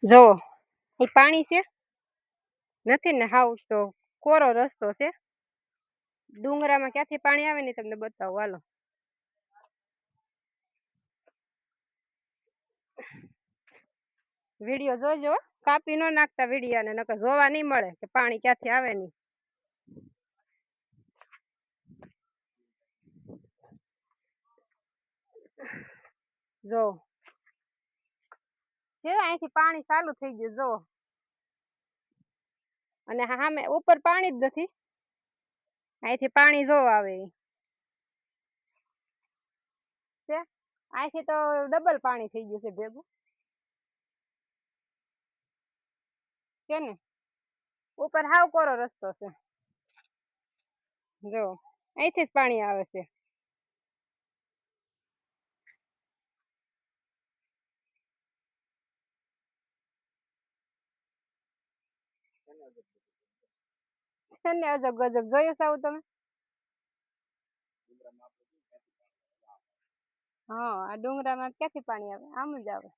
જો એ પાણી છે નથી ને હાવ તો કોરો રસ્તો છે ડુંગરામાં ક્યાંથી પાણી આવે ને તમને બતાવું હાલો વિડીયો જોજો કાપી ન નાખતા વિડીયો ને નકર જોવા નહીં મળે કે પાણી ક્યાંથી આવે નહીં જો છે અહીંથી પાણી ચાલુ થઈ ગયું જો અને સામે ઉપર પાણી જ નથી અહીંથી પાણી જો આવે છે અહીંથી તો ડબલ પાણી થઈ ગયું છે ભેગું છે ને ઉપર હાવ કોરો રસ્તો છે જો અહીંથી જ પાણી આવે છે છે ને અજબ ગજબ જોયું સાવ તમે હા આ ડુંગરામાં ક્યાંથી પાણી આવે આમ જ આવે